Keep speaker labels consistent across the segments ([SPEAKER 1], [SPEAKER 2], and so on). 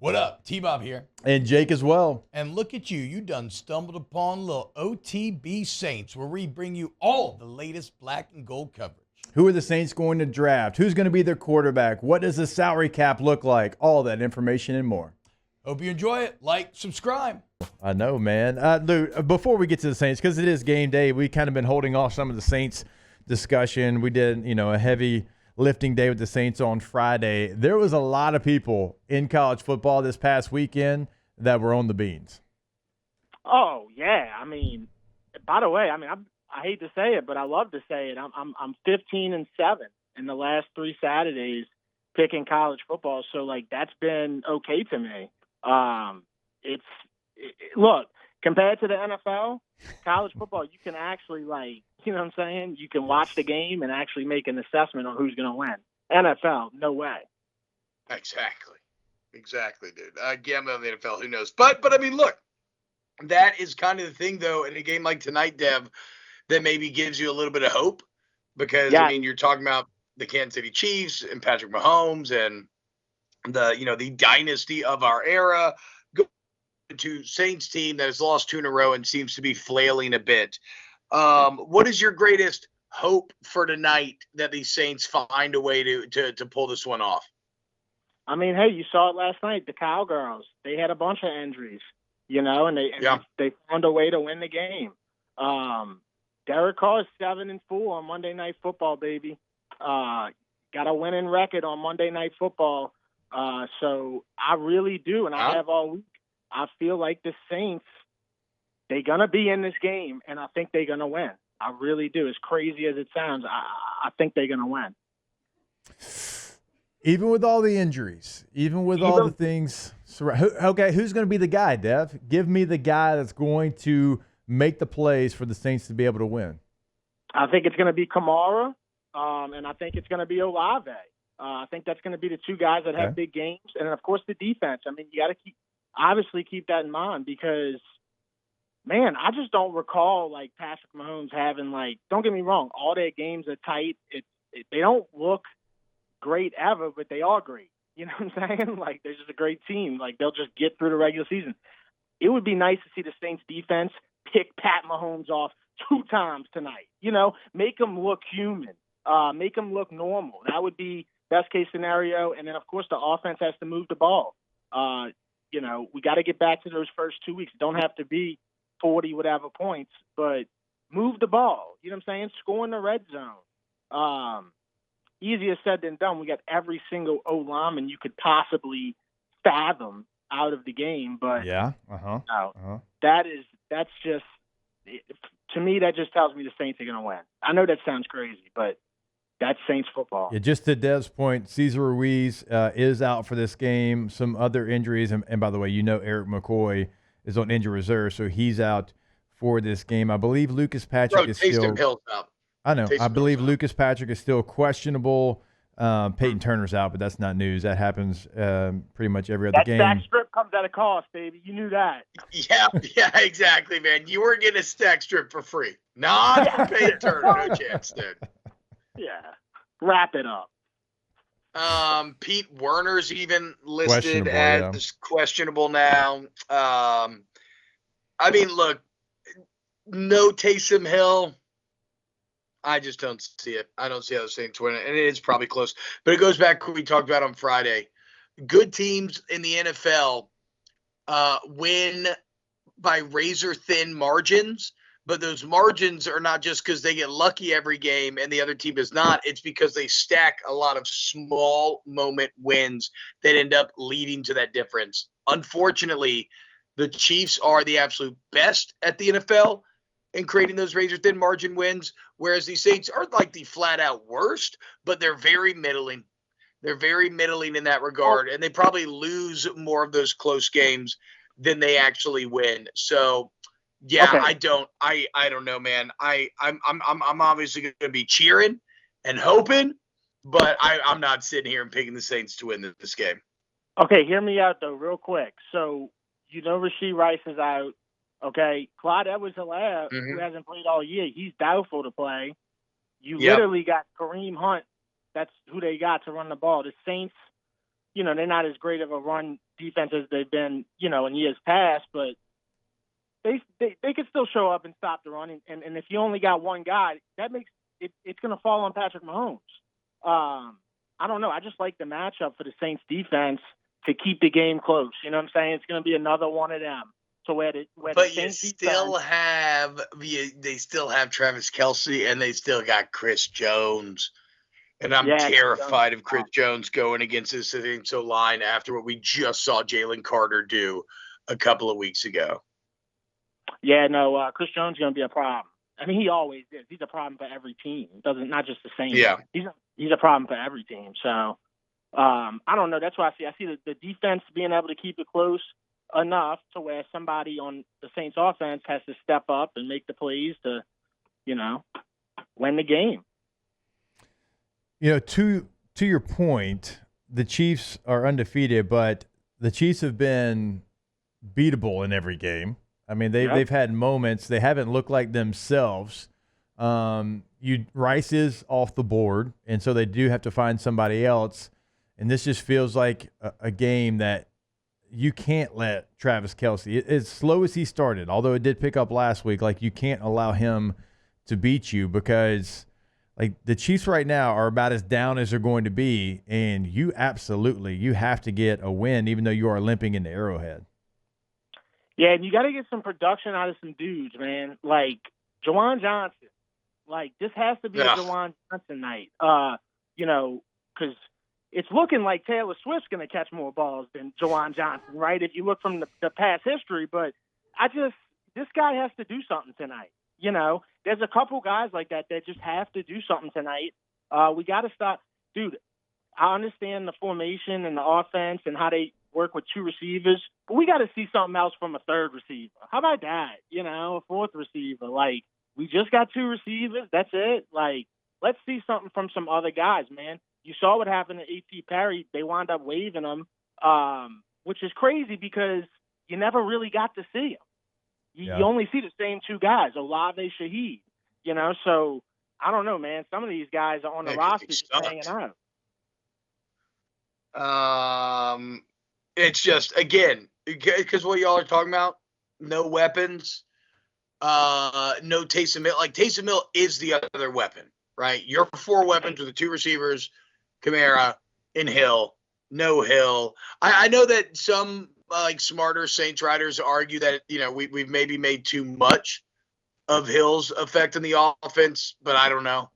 [SPEAKER 1] What up? T-Bob here.
[SPEAKER 2] And Jake as well.
[SPEAKER 1] And look at you. You done stumbled upon little OTB Saints, where we bring you all the latest black and gold coverage.
[SPEAKER 2] Who are the Saints going to draft? Who's going to be their quarterback? What does the salary cap look like? All that information and more.
[SPEAKER 1] Hope you enjoy it. Like, subscribe.
[SPEAKER 2] I know, man. Dude, before we get to the Saints, because it is game day, we kind of been holding off some of the Saints discussion. We did, a heavy lifting day with the Saints on Friday. There was a lot of people in college football this past weekend that were on the beans.
[SPEAKER 3] Oh yeah, by the way, I hate to say it, but I love to say it. I'm 15-7 in the last 3 Saturdays picking college football, so that's been okay to me. Look, compared to the NFL, college football, you can actually you know what I'm saying? You can watch the game and actually make an assessment on who's going to win. NFL, no way.
[SPEAKER 4] Exactly, dude. Gambling on the NFL, who knows? But look, that is kind of the thing, though, in a game like tonight, Dev, that maybe gives you a little bit of hope because, you're talking about the Kansas City Chiefs and Patrick Mahomes and the dynasty of our era to Saints team that has lost 2 in a row and seems to be flailing a bit. What is your greatest hope for tonight that these Saints find a way to pull this one off?
[SPEAKER 3] Hey, you saw it last night. The Cowgirls, they had a bunch of injuries, and they found a way to win the game. Derek Carr is 7-4 on Monday Night Football, baby. Got a winning record on Monday Night Football. So I really do, and I have all week. I feel like the Saints, they're going to be in this game, and I think they're going to win. I really do. As crazy as it sounds, I think they're going to win.
[SPEAKER 2] Even with all the injuries, even with all the things. Okay, who's going to be the guy, Dev? Give me the guy that's going to make the plays for the Saints to be able to win.
[SPEAKER 3] I think it's going to be Kamara, and I think it's going to be Olave. I think that's going to be the 2 guys that have big games. And, of course, the defense. You got to keep that in mind because, man, I just don't recall, Patrick Mahomes having, don't get me wrong, all their games are tight. They don't look great ever, but they are great. You know what I'm saying? They're just a great team. They'll just get through the regular season. It would be nice to see the Saints defense pick Pat Mahomes off 2 times tonight. Make him look human. Make him look normal. That would be best case scenario. And then, of course, the offense has to move the ball. We got to get back to those first 2 weeks. Don't have to be 40 whatever points, but move the ball. You know what I'm saying? Score in the red zone. Easier said than done. We got every single O-lineman you could possibly fathom out of the game, but that's just, to me, that just tells me the Saints are going to win. I know that sounds crazy, but that's Saints football.
[SPEAKER 2] Yeah, just to Dev's point, Cesar Ruiz is out for this game. Some other injuries, and by the way, Eric McCoy is on injury reserve, so he's out for this game. I believe Lucas Patrick is still.
[SPEAKER 4] Hill's out.
[SPEAKER 2] I know. I believe Lucas Patrick is still questionable. Peyton Turner's out, but that's not news. That happens pretty much every other game.
[SPEAKER 3] That stack strip comes at a cost, baby. You knew that.
[SPEAKER 4] Yeah, exactly, man. You weren't getting a stack strip for free. Not for Peyton Turner. No chance, dude.
[SPEAKER 3] Yeah. Wrap it up.
[SPEAKER 4] Pete Werner's even listed as questionable now. Look, no Taysom Hill. I just don't see it. I don't see how the Saints win it, and it is probably close. But it goes back to what we talked about on Friday. Good teams in the NFL win by razor-thin margins, but those margins are not just because they get lucky every game and the other team does not. It's because they stack a lot of small moment wins that end up leading to that difference. Unfortunately, the Chiefs are the absolute best at the NFL in creating those razor-thin margin wins, whereas the Saints aren't the flat-out worst, but they're very middling. They're very middling in that regard, and they probably lose more of those close games than they actually win. So, I don't know, man. I'm obviously going to be cheering and hoping, but I'm not sitting here and picking the Saints to win this game.
[SPEAKER 3] Okay, hear me out though, real quick. So Rashee Rice is out. Okay, Clyde Edwards-Helaire, who hasn't played all year, he's doubtful to play. You literally got Kareem Hunt. That's who they got to run the ball. The Saints, they're not as great of a run defense as they've been, in years past, but they can still show up and stop the run. And if you only got one guy, that makes it's going to fall on Patrick Mahomes. I don't know. I just like the matchup for the Saints defense to keep the game close. You know what I'm saying? It's going to be another one of them. So where the Saints
[SPEAKER 4] they still have Travis Kelce, and they still got Chris Jones. And I'm terrified of Chris Jones going against this Saints line after what we just saw Jalen Carter do a couple of weeks ago.
[SPEAKER 3] Yeah, no, Chris Jones is going to be a problem. I mean, he always is. He's a problem for every team. Not just the Saints.
[SPEAKER 4] Yeah.
[SPEAKER 3] He's a problem for every team. So I don't know. That's what I see the defense being able to keep it close enough to where somebody on the Saints offense has to step up and make the plays to, win the game.
[SPEAKER 2] To your point, the Chiefs are undefeated, but the Chiefs have been beatable in every game. I mean, they've had moments. They haven't looked like themselves. Rice is off the board, and so they do have to find somebody else. And this just feels like a game that you can't let Travis Kelce, as slow as he started, although it did pick up last week, like you can't allow him to beat you because – like the Chiefs right now are about as down as they're going to be, and you have to get a win, even though you are limping into Arrowhead.
[SPEAKER 3] Yeah, and you got to get some production out of some dudes, man. Like Juwan Johnson. Like this has to be a Juwan Johnson night. Because it's looking like Taylor Swift's going to catch more balls than Juwan Johnson, right? If you look from the past history, but this guy has to do something tonight. There's a couple guys like that just have to do something tonight. We got to stop. Dude, I understand the formation and the offense and how they work with two receivers, but we got to see something else from a third receiver. How about that? A fourth receiver. Like, we just got two receivers. That's it. Like, let's see something from some other guys, man. You saw what happened to A.T. Perry. They wound up waiving him, which is crazy because you never really got to see him. You only see the same two guys, Olave, Shaheed, so I don't know, man. Some of these guys are on the roster just hanging out.
[SPEAKER 4] It's just, again, because what y'all are talking about, no weapons, no Taysom Hill. Like, Taysom Hill is the other weapon, right? Your four weapons are the two receivers, Kamara and Hill. No Hill. I know that some smarter Saints writers argue that we've maybe made too much of Hill's effect in the offense, but I don't know.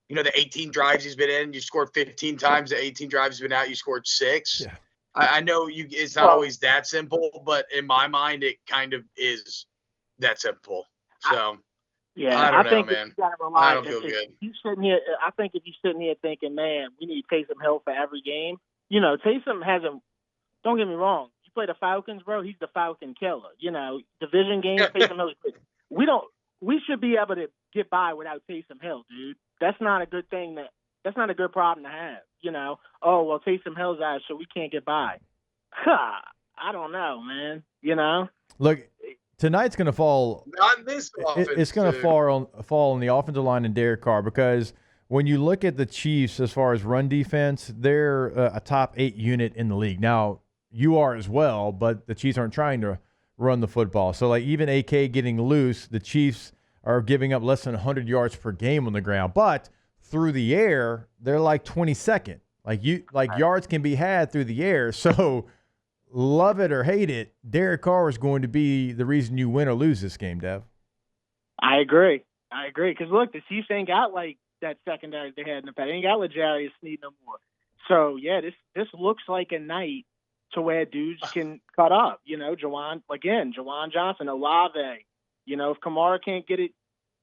[SPEAKER 4] The 18 drives he's been in, you scored 15 times. The 18 drives he's been out, you scored 6. Yeah. I know it's not always that simple, but in my mind, it kind of is that simple. So I don't know, man. I don't feel good.
[SPEAKER 3] I think if you're sitting here thinking, man, we need Taysom Hill for every game. Taysom hasn't. Don't get me wrong. You play the Falcons, bro. He's the Falcon killer. Division games. Taysom Hill's good. We should be able to get by without Taysom Hill, dude. That's not a good thing. That's not a good problem to have. Oh well, Taysom Hill's out, so we can't get by. I don't know, man.
[SPEAKER 2] Look, tonight's going to fall.
[SPEAKER 4] Not in this offense.
[SPEAKER 2] It's going to fall on the offensive line and Derek Carr because when you look at the Chiefs as far as run defense, they're a top 8 unit in the league. Now, you are as well, but the Chiefs aren't trying to run the football. So, like, even AK getting loose, the Chiefs are giving up less than 100 yards per game on the ground. But through the air, they're like 22nd. Yards can be had through the air. So, love it or hate it, Derek Carr is going to be the reason you win or lose this game, Dev.
[SPEAKER 3] I agree. Because, look, the Chiefs ain't got, that secondary they had in the past. They ain't got L'Jarius Sneed no more. So, yeah, this looks like a night to where dudes can cut up. Juwan Johnson, Olave. If Kamara can't get it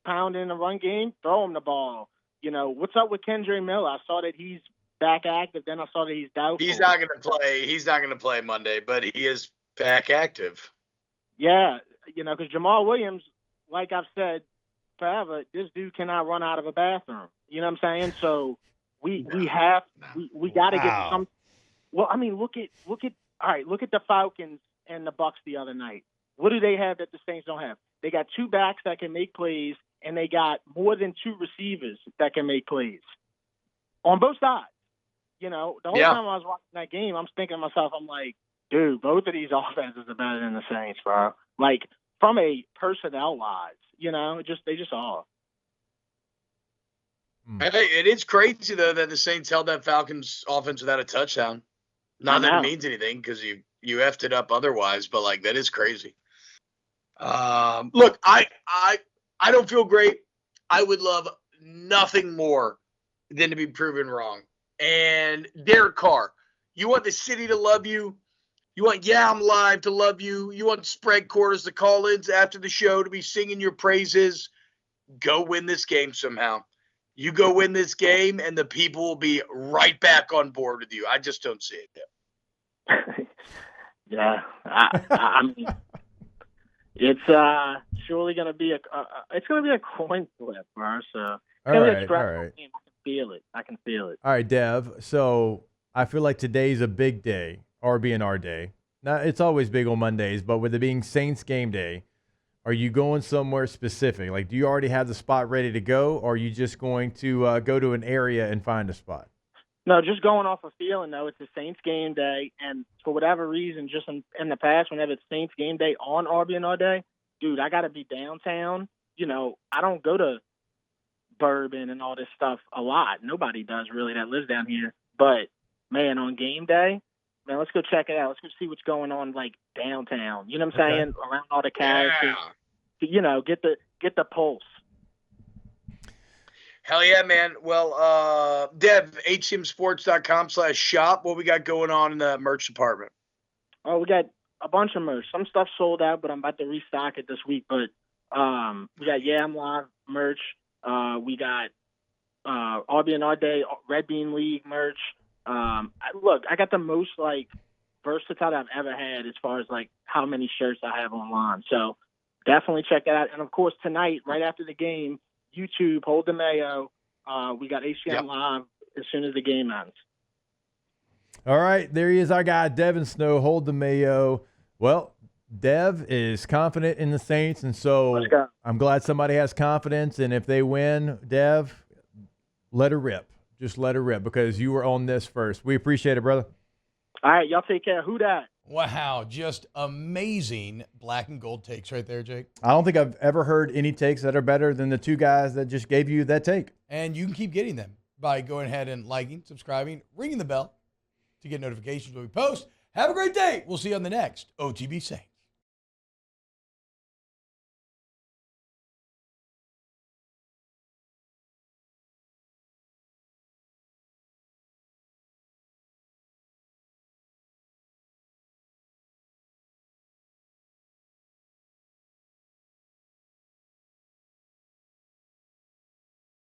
[SPEAKER 3] pounded in the run game, throw him the ball. What's up with Kendre Miller? I saw that he's back active. Then I saw that he's doubtful.
[SPEAKER 4] He's not going to play. He's not going to play Monday, but he is back active.
[SPEAKER 3] Yeah, because Jamal Williams, like I've said forever, this dude cannot run out of a bathroom. You know what I'm saying? So we got to get some. Well, I mean, look at the Falcons and the Bucs the other night. What do they have that the Saints don't have? They got 2 backs that can make plays, and they got more than 2 receivers that can make plays on both sides. You know, the whole
[SPEAKER 4] Yeah.
[SPEAKER 3] time I was watching that game, I'm thinking to myself, I'm like, dude, both of these offenses are better than the Saints, bro. Like, from a personnel-wise, you know, they just are.
[SPEAKER 4] Hey, it is crazy, though, that the Saints held that Falcons offense without a touchdown. Not that it means anything because you effed it up otherwise, but, like, that is crazy. Look, I don't feel great. I would love nothing more than to be proven wrong. And Derek Carr, you want the city to love you. You want I'm Live to love you. You want Spread Quarters to call in after the show to be singing your praises. Go win this game somehow. You go win this game, and the people will be right back on board with you. I just don't see it yet.
[SPEAKER 3] Yeah, I mean, it's surely going to be a coin flip, bro. So it's going to be a stressful game. I can feel it.
[SPEAKER 2] All right, Dev. So I feel like today's a big day, RB&R day. Now, it's always big on Mondays, but with it being Saints game day, are you going somewhere specific? Like, do you already have the spot ready to go, or are you just going to go to an area and find a spot?
[SPEAKER 3] No, just going off a feeling, though. It's the Saints game day, and for whatever reason, just in the past, whenever it's Saints game day on RB&R day, dude, I got to be downtown. You know, I don't go to Bourbon and all this stuff a lot. Nobody does, really, that lives down here. But, man, on game day, man, let's go check it out. Let's go see what's going on, like, downtown. You know what I'm saying? Around all the characters. Yeah. You know, get the pulse.
[SPEAKER 4] Hell yeah, man. Well, Dev, hcmsports.com/shop. What we got going on in the merch department?
[SPEAKER 3] Oh, we got a bunch of merch. Some stuff sold out, but I'm about to restock it this week. But we got I'm Live merch. We got RB&R Day, Red Bean League merch. Look, I got the most, like, versatile I've ever had as far as, like, how many shirts I have online. So definitely check that out. And, of course, tonight, right after the game, YouTube, Hold the Mayo. We got HCM Live as soon as the game ends.
[SPEAKER 2] All right, there he is, our guy, Devin Snow, Hold the Mayo. Well, Dev is confident in the Saints, and so I'm glad somebody has confidence. And if they win, Dev, let her rip. Just let her rip because you were on this first. We appreciate it, brother.
[SPEAKER 3] All right, y'all take care. Who dat?
[SPEAKER 1] Wow, just amazing black and gold takes right there, Jake.
[SPEAKER 2] I don't think I've ever heard any takes that are better than the two guys that just gave you that take.
[SPEAKER 1] And you can keep getting them by going ahead and liking, subscribing, ringing the bell to get notifications when we post. Have a great day. We'll see you on the next OTB Saints.